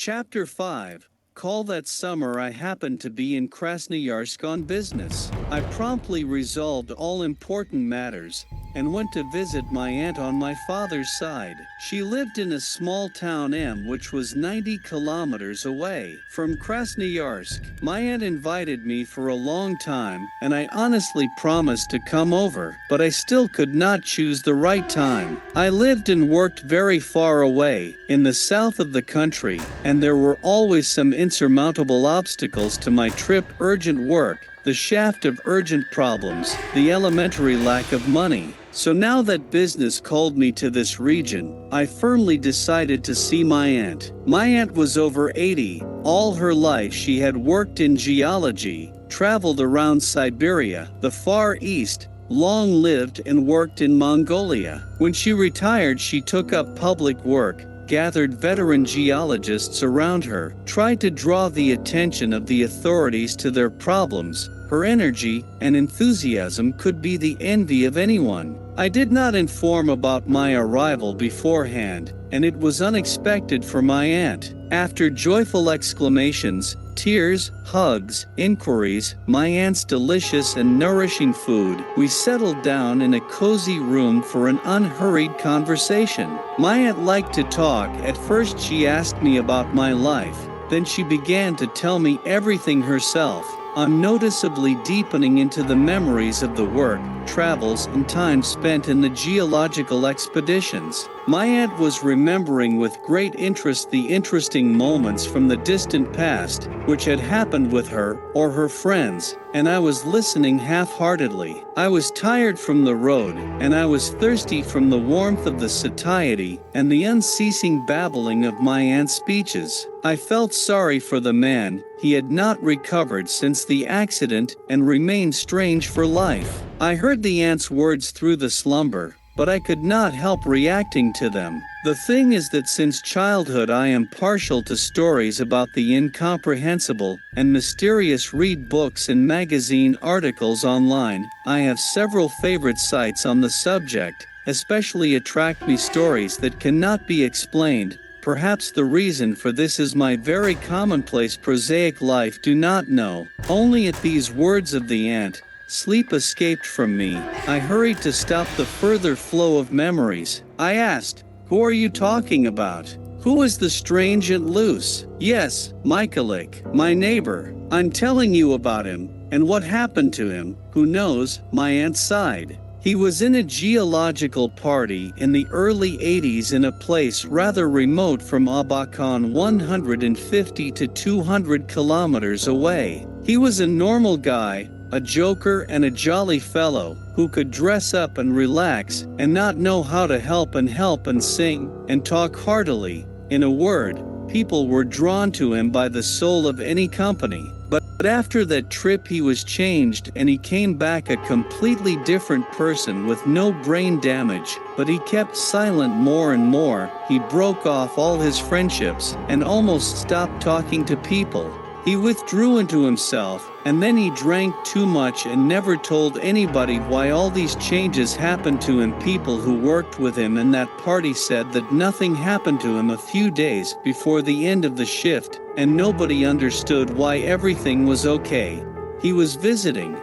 Chapter 5. Call that summer I happened to be in Krasnoyarsk on business. I promptly resolved all important matters and went to visit my aunt on my father's side. She lived in a small town which was 90 kilometers away from Krasnoyarsk. My aunt invited me for a long time, and I honestly promised to come over, but I still could not choose the right time. I lived and worked very far away, in the south of the country, and there were always some insurmountable obstacles to my trip: urgent work, the shaft of urgent problems, the elementary lack of money. So now that business called me to this region, I firmly decided to see my aunt. My aunt was over 80. All her life she had worked in geology, traveled around Siberia, the Far East, long lived and worked in Mongolia. When she retired, she took up public work, gathered veteran geologists around her, tried to draw the attention of the authorities to their problems. Her energy and enthusiasm could be the envy of anyone. I did not inform about my arrival beforehand, and it was unexpected for my aunt. After joyful exclamations, tears, hugs, inquiries, my aunt's delicious and nourishing food, we settled down in a cozy room for an unhurried conversation. My aunt liked to talk. At first she asked me about my life, then she began to tell me everything herself, unnoticeably deepening into the memories of the work, travels, and time spent in the geological expeditions. My aunt was remembering with great interest the interesting moments from the distant past, which had happened with her or her friends, and I was listening half-heartedly. I was tired from the road, and I was thirsty from the warmth of the satiety and the unceasing babbling of my aunt's speeches. I felt sorry for the man. He had not recovered since the accident and remained strange for life. I heard the aunt's words through the slumber, but I could not help reacting to them. The thing is that since childhood I am partial to stories about the incomprehensible and mysterious. Read books and magazine articles online. I have several favorite sites on the subject, especially attract me stories that cannot be explained. Perhaps the reason for this is my very commonplace prosaic life. Do not know. Only at these words of the aunt, sleep escaped from me. I hurried to stop the further flow of memories. I asked, "Who are you talking about? Who is the strange and loose?" "Yes, Mikhalik, my neighbor. I'm telling you about him, and what happened to him." "Who knows?" my aunt sighed. "He was in a geological party in the early 80s in a place rather remote from Abakan, 150 to 200 kilometers away. He was a normal guy, a joker and a jolly fellow, who could dress up and relax and not know how to help and sing and talk heartily. In a word, people were drawn to him by the soul of any company. But after that trip he was changed, and he came back a completely different person with no brain damage, but he kept silent more and more. He broke off all his friendships and almost stopped talking to people. He withdrew into himself, and then he drank too much and never told anybody why all these changes happened to him. People who worked with him in that party said that nothing happened to him a few days before the end of the shift, and nobody understood why everything was okay. He was visiting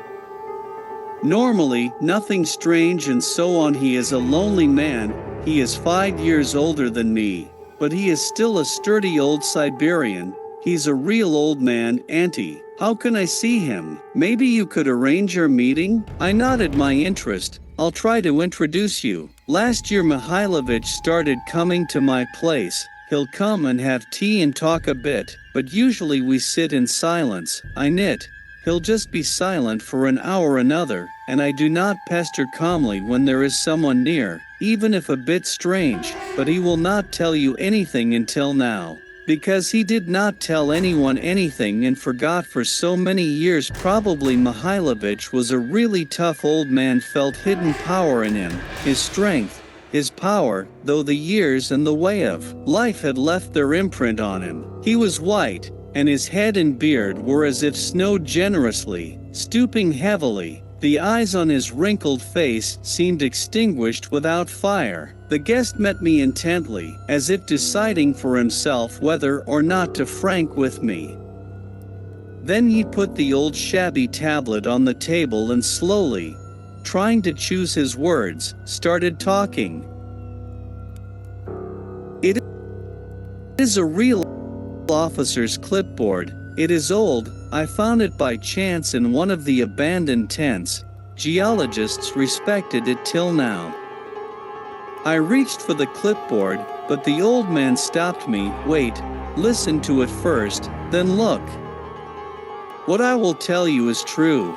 normally, nothing strange and so on. He is a lonely man. He is 5 years older than me, but he is still a sturdy old Siberian. He's a real old man, Auntie. How can I see him? Maybe you could arrange your meeting?" I nodded my interest. "I'll try to introduce you. Last year Mihailovich started coming to my place. He'll come and have tea and talk a bit, but usually we sit in silence. I knit. He'll just be silent for an hour or another, and I do not pester calmly when there is someone near, even if a bit strange, but he will not tell you anything until now. Because he did not tell anyone anything and forgot for so many years. Probably Mihailovich was a really tough old man, felt hidden power in him, his strength, his power, though the years and the way of life had left their imprint on him. He was white, and his head and beard were as if snowed generously, stooping heavily. The eyes on his wrinkled face seemed extinguished without fire. The guest met me intently, as if deciding for himself whether or not to frank with me. Then he put the old shabby tablet on the table and slowly, trying to choose his words, started talking. It is a real officer's clipboard. It is old. I found it by chance in one of the abandoned tents. Geologists respected it till now. I reached for the clipboard, but the old man stopped me. Wait, listen to it first, then look. What I will tell you is true.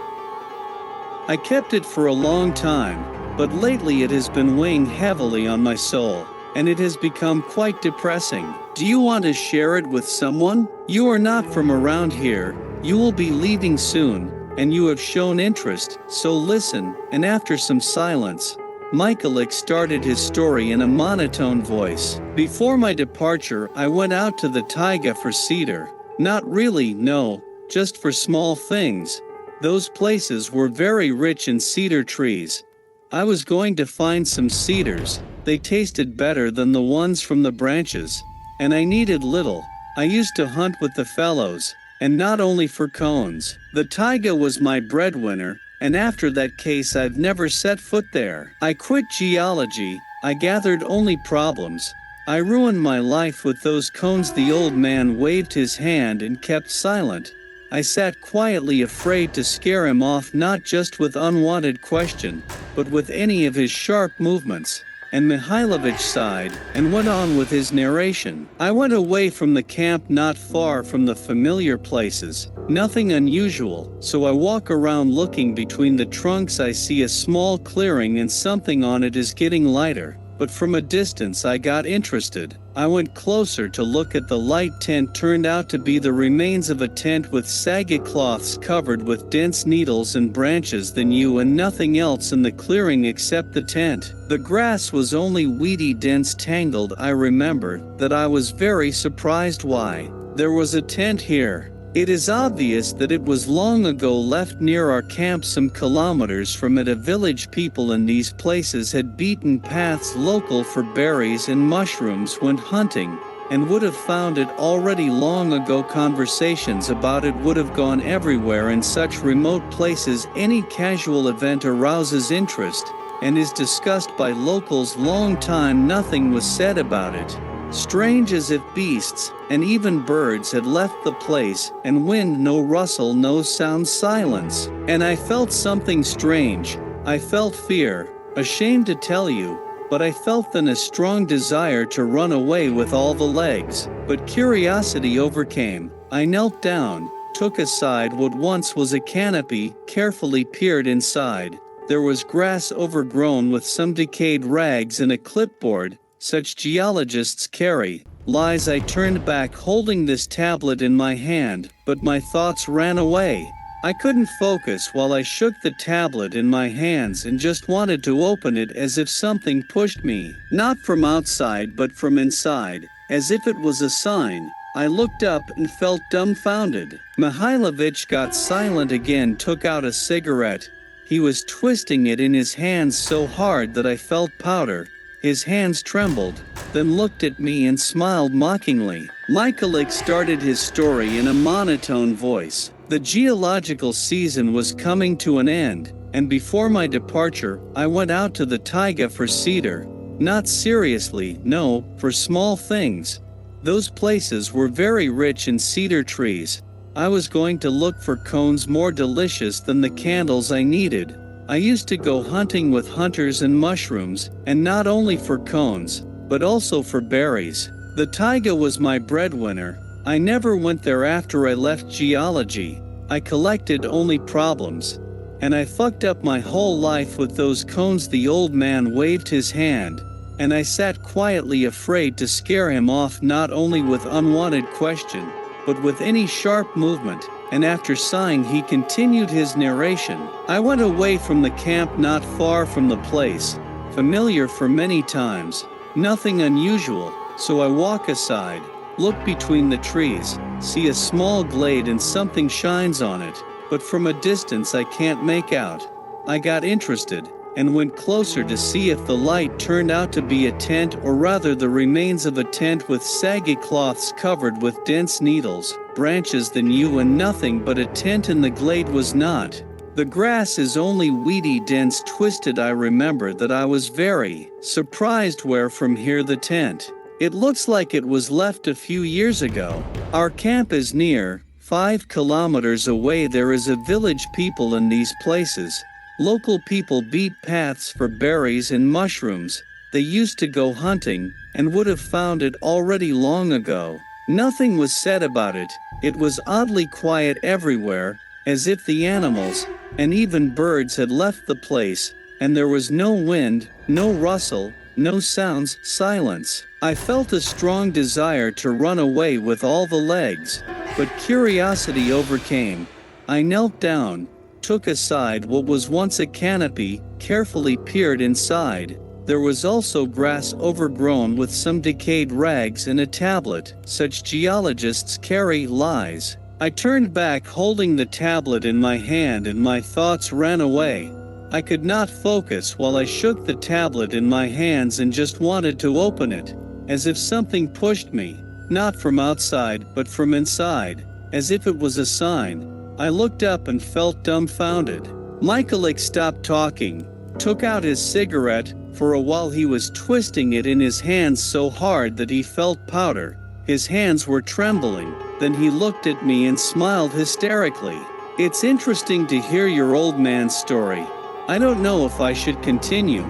I kept it for a long time, but lately it has been weighing heavily on my soul, and it has become quite depressing. Do you want to share it with someone? You are not from around here, you will be leaving soon, and you have shown interest, so listen. And after some silence, Michael started his story in a monotone voice. Before my departure, I went out to the taiga for cedar. Not really, no, just for small things. Those places were very rich in cedar trees. I was going to find some cedars. They tasted better than the ones from the branches. And I needed little. I used to hunt with the fellows, and not only for cones. The taiga was my breadwinner, and after that case I've never set foot there. I quit geology. I gathered only problems. I ruined my life with those cones. The old man waved his hand and kept silent. I sat quietly, afraid to scare him off, not just with unwanted question, but with any of his sharp movements. And Mihailovich sighed, and went on with his narration. I went away from the camp, not far from the familiar places. Nothing unusual, so I walk around looking between the trunks. I see a small clearing and something on it is getting lighter. But from a distance I got interested. I went closer to look at the light. Tent turned out to be the remains of a tent with sagging cloths covered with dense needles and branches, than you, and nothing else in the clearing except the tent. The grass was only weedy, dense, tangled. I remember that I was very surprised why there was a tent here. It is obvious that it was long ago left near our camp, some kilometers from it. A village people in these places had beaten paths local for berries and mushrooms when hunting, and would have found it already long ago. Conversations about it would have gone everywhere in such remote places. Any casual event arouses interest, and is discussed by locals. Long time nothing was said about it. Strange, as if beasts, and even birds, had left the place, and wind, no rustle, no sound, silence. And I felt something strange. I felt fear, ashamed to tell you, but I felt then a strong desire to run away with all the legs. But curiosity overcame. I knelt down, took aside what once was a canopy, carefully peered inside. There was grass overgrown with some decayed rags and a clipboard, such geologists carry. Lies. I turned back, holding this tablet in my hand, but my thoughts ran away. I couldn't focus while I shook the tablet in my hands and just wanted to open it, as if something pushed me, not from outside but from inside, as if it was a sign. I looked up and felt dumbfounded. Mihailovich got silent again, took out a cigarette. He was twisting it in his hands so hard that I felt powder. His hands trembled, then looked at me and smiled mockingly. Michael started his story in a monotone voice. The geological season was coming to an end, and before my departure, I went out to the taiga for cedar. Not seriously, no, for small things. Those places were very rich in cedar trees. I was going to look for cones more delicious than the candles I needed. I used to go hunting with hunters and mushrooms, and not only for cones, but also for berries. The taiga was my breadwinner. I never went there after I left geology. I collected only problems. And I fucked up my whole life with those cones. The old man waved his hand, and I sat quietly, afraid to scare him off, not only with unwanted question, but with any sharp movement. And after sighing, he continued his narration. I went away from the camp, not far from the place, familiar for many times. Nothing unusual, so I walk aside, look between the trees, see a small glade and something shines on it, but from a distance I can't make out. I got interested. and went closer to see if the light turned out to be a tent, or rather the remains of a tent with saggy cloths covered with dense needles, branches than you and nothing but a tent in the glade was not. The grass is only weedy, dense, twisted. I remember that I was very surprised where from here the tent. It looks like it was left a few years ago. Our camp is near, 5 kilometers away. There is a village people in these places. Local people beat paths for berries and mushrooms. They used to go hunting, and would have found it already long ago. Nothing was said about it. It was oddly quiet everywhere, as if the animals, and even birds, had left the place, and there was no wind, no rustle, no sounds, silence. I felt a strong desire to run away with all the legs, but curiosity overcame. I knelt down, took aside what was once a canopy, carefully peered inside. There was also grass overgrown with some decayed rags and a tablet. Such geologists carry lies. I turned back holding the tablet in my hand, and my thoughts ran away. I could not focus while I shook the tablet in my hands and just wanted to open it, as if something pushed me, not from outside but from inside, as if it was a sign. I looked up and felt dumbfounded. Michaelik stopped talking, took out his cigarette. For a while he was twisting it in his hands so hard that he felt powder. His hands were trembling. Then he looked at me and smiled hysterically. It's interesting to hear your old man's story. I don't know if I should continue.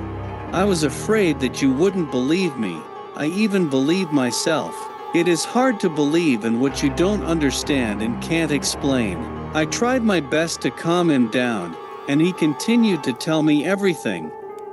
I was afraid that you wouldn't believe me. I even believed myself. It is hard to believe in what you don't understand and can't explain. I tried my best to calm him down, and he continued to tell me everything.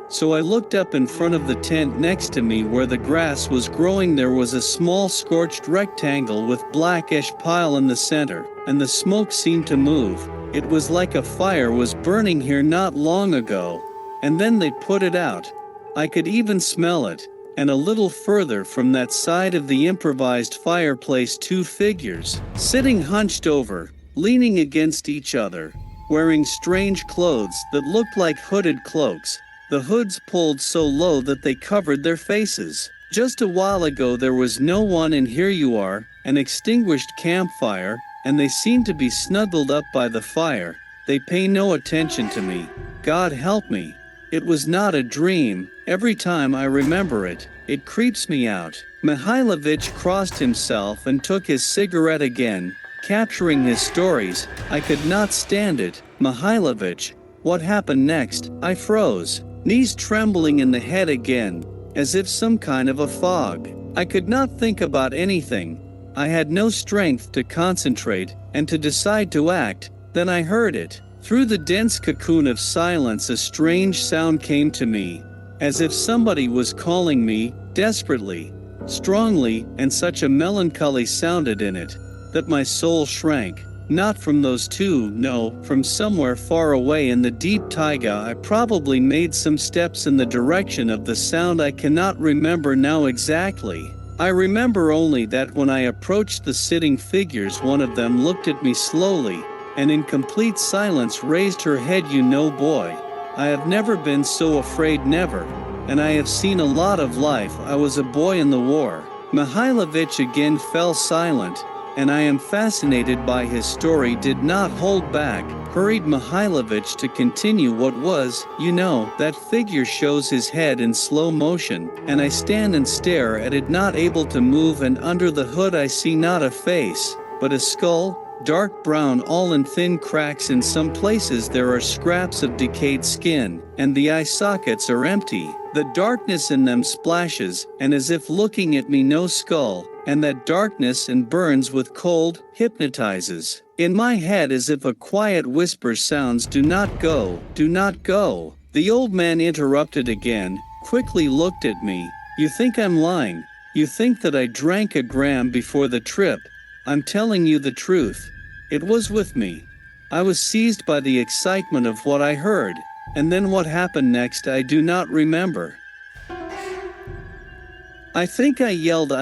So I looked up in front of the tent next to me where the grass was growing. There was a small scorched rectangle with black ash pile in the center, and the smoke seemed to move. It was like a fire was burning here not long ago, and then they put it out. I could even smell it, and a little further from that side of the improvised fireplace 2 figures, sitting hunched over, leaning against each other, wearing strange clothes that looked like hooded cloaks. The hoods pulled so low that they covered their faces. Just a while ago there was no one, and here you are, an extinguished campfire, and they seem to be snuggled up by the fire. They pay no attention to me. God help me. It was not a dream. Every time I remember it, it creeps me out. Mihailovich crossed himself and took his cigarette again, capturing his stories. I could not stand it. Mihailovich, what happened next? I froze. Knees trembling in the head again, as if some kind of a fog. I could not think about anything. I had no strength to concentrate and to decide to act. Then I heard it. Through the dense cocoon of silence a strange sound came to me, as if somebody was calling me, desperately, strongly, and such a melancholy sounded in it, that my soul shrank. Not from those two, no, from somewhere far away in the deep taiga. I probably made some steps in the direction of the sound. I cannot remember now exactly. I remember only that when I approached the sitting figures, one of them looked at me slowly, and in complete silence raised her head. You know, boy, I have never been so afraid, never, and I have seen a lot of life. I was a boy in the war. Mihailovich again fell silent, and I am fascinated by his story. Did not hold back, hurried Mihailovich to continue. What was, you know, that figure shows his head in slow motion, and I stand and stare at it, not able to move, and under the hood I see not a face, but a skull, dark brown, all in thin cracks. In some places there are scraps of decayed skin, and the eye sockets are empty. The darkness in them splashes, and as if looking at me, no skull, and that darkness and burns with cold, hypnotizes. In my head as if a quiet whisper sounds, do not go, do not go. The old man interrupted again, quickly looked at me. You think I'm lying. You think that I drank a gram before the trip. I'm telling you the truth. It was with me. I was seized by the excitement of what I heard, and then what happened next I do not remember. I think I yelled.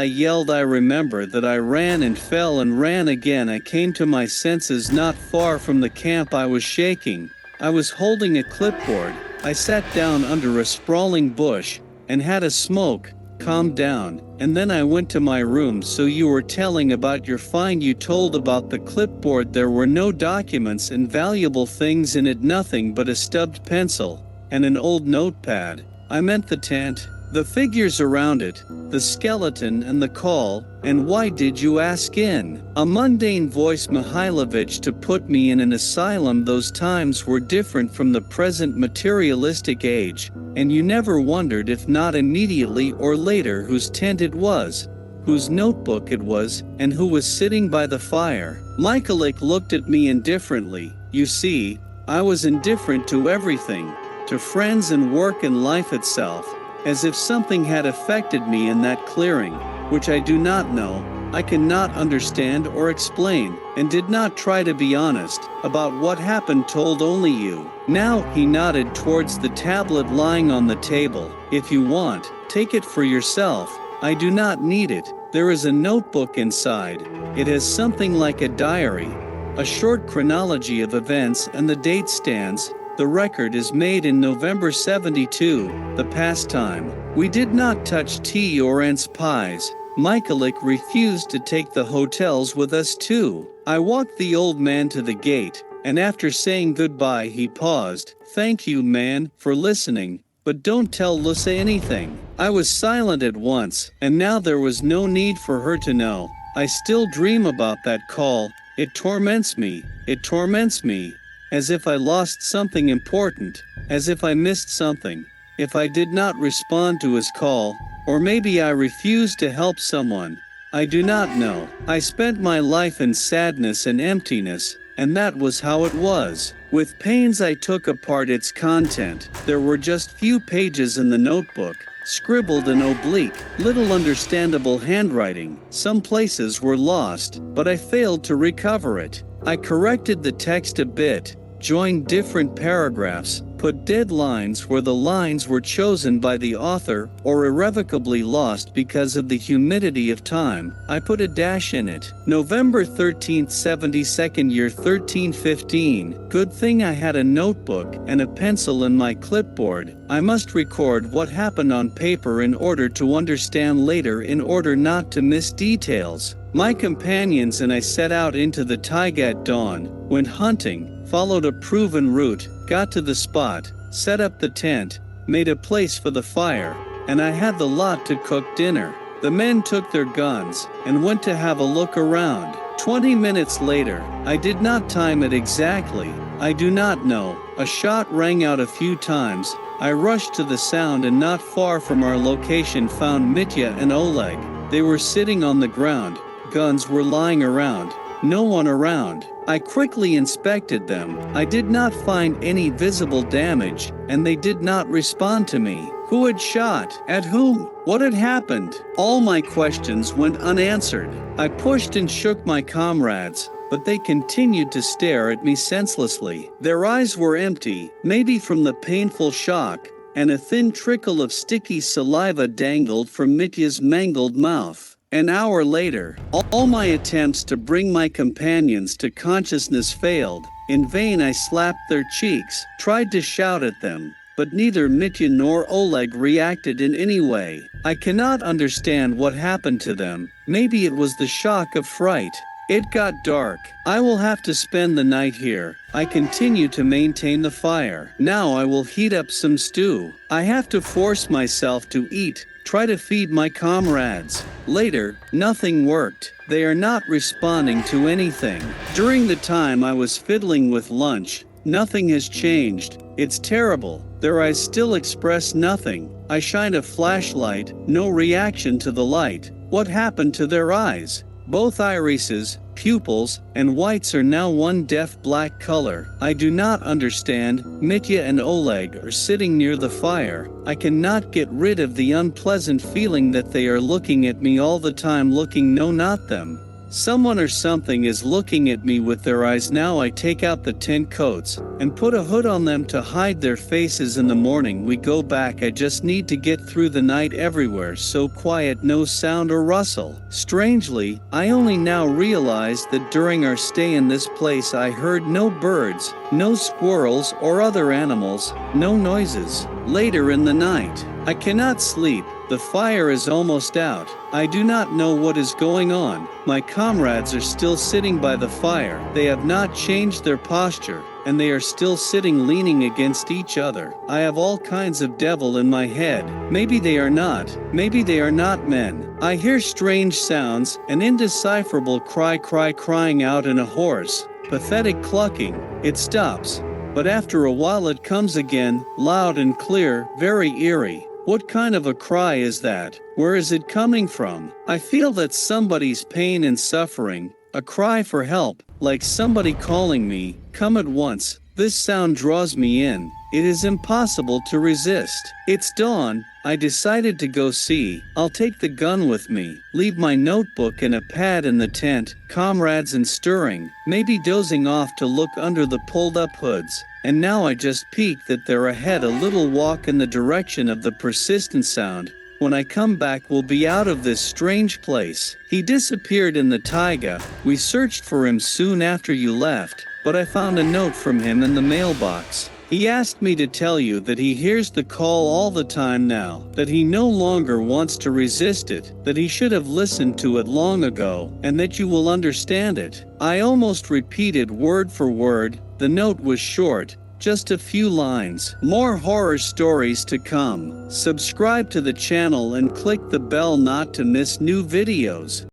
I remember that I ran and fell and ran again. I came to my senses not far from the camp. I was shaking. I was holding a clipboard, I sat down under a sprawling bush and had a smoke, calmed down, and then I went to my room. So you were telling about your find. You told about the clipboard. There were no documents and valuable things in it, nothing but a stubbed pencil and an old notepad. I meant the tent, the figures around it, the skeleton and the call. And why did you ask in a mundane voice, Mihailovich, to put me in an asylum? Those times were different from the present materialistic age, and you never wondered, if not immediately or later, whose tent it was, whose notebook it was, and who was sitting by the fire. Michaelik looked at me indifferently. You see, I was indifferent to everything, to friends and work and life itself, as if something had affected me in that clearing, which I do not know, I cannot understand or explain, and did not try to be honest about what happened. Told only you. Now, he nodded towards the tablet lying on the table. If you want, take it for yourself. I do not need it. There is a notebook inside. It has something like a diary, a short chronology of events, and the date stands. The record is made in November 72, the past time. We did not touch tea or ants pies. Michaelik refused to take the hotels with us too. I walked the old man to the gate, and after saying goodbye he paused. Thank you, man, for listening, but don't tell Lucy anything. I was silent at once, and now there was no need for her to know. I still dream about that call. It torments me. It torments me. As if I lost something important, as if I missed something, if I did not respond to his call, or maybe I refused to help someone. I do not know. I spent my life in sadness and emptiness, and that was how it was. With pains I took apart its content. There were just few pages in the notebook, scribbled in oblique, little understandable handwriting. Some places were lost, but I failed to recover it. I corrected the text a bit, joined different paragraphs, put dead lines where the lines were chosen by the author or irrevocably lost because of the humidity of time. I put a dash in it. November 13th, 72nd year, 1315. Good thing I had a notebook and a pencil in my clipboard. I must record what happened on paper in order to understand later, in order not to miss details. My companions and I set out into the taiga at dawn, went hunting, followed a proven route, got to the spot, set up the tent, made a place for the fire, and I had the lot to cook dinner. The men took their guns and went to have a look around. 20 minutes later, I did not time it exactly, I do not know, a shot rang out a few times. I rushed to the sound, and not far from our location found Mitya and Oleg. They were sitting on the ground, guns were lying around, no one around. I quickly inspected them. I did not find any visible damage, and they did not respond to me. Who had shot? At whom? What had happened? All my questions went unanswered. I pushed and shook my comrades, but they continued to stare at me senselessly. Their eyes were empty, maybe from the painful shock, and a thin trickle of sticky saliva dangled from Mitya's mangled mouth. An hour later, all my attempts to bring my companions to consciousness failed. In vain I slapped their cheeks, tried to shout at them, but neither Mitya nor Oleg reacted in any way. I cannot understand what happened to them. Maybe it was the shock of fright. It got dark. I will have to spend the night here. I continue to maintain the fire. Now I will heat up some stew. I have to force myself to eat. Try to feed my comrades. Later, nothing worked. They are not responding to anything. During the time I was fiddling with lunch, nothing has changed. It's terrible. Their eyes still express nothing. I shine a flashlight, no reaction to the light. What happened to their eyes? Both irises, pupils, and whites are now one deaf black color. I do not understand. Mitya and Oleg are sitting near the fire. I cannot get rid of the unpleasant feeling that they are looking at me all the time, looking, no, not them. Someone or something is looking at me with their eyes. Now I take out the tent coats and put a hood on them to hide their faces. In the morning we go back. I just need to get through the night. Everywhere so quiet, no sound or rustle. Strangely, I only now realize that during our stay in this place I heard no birds, no squirrels or other animals, no noises. Later in the night, I cannot sleep. The fire is almost out. I do not know what is going on. My comrades are still sitting by the fire. They have not changed their posture, and they are still sitting leaning against each other. I have all kinds of devil in my head. Maybe they are not. Maybe they are not men. I hear strange sounds, an indecipherable crying out in a hoarse, pathetic clucking. It stops, but after a while it comes again, loud and clear, very eerie. What kind of a cry is that? Where is it coming from? I feel that somebody's pain and suffering, a cry for help, like somebody calling me, come at once. This sound draws me in. It is impossible to resist. It's dawn. I decided to go see. I'll take the gun with me, leave my notebook and a pad in the tent, comrades and stirring, maybe dozing off to look under the pulled up hoods. And now I just peek that they're ahead, a little walk in the direction of the persistent sound. When I come back we'll be out of this strange place. He disappeared in the taiga. We searched for him soon after you left, but I found a note from him in the mailbox. He asked me to tell you that he hears the call all the time now, that he no longer wants to resist it, that he should have listened to it long ago, and that you will understand it. I almost repeated word for word. The note was short, just a few lines. More horror stories to come. Subscribe to the channel and click the bell not to miss new videos.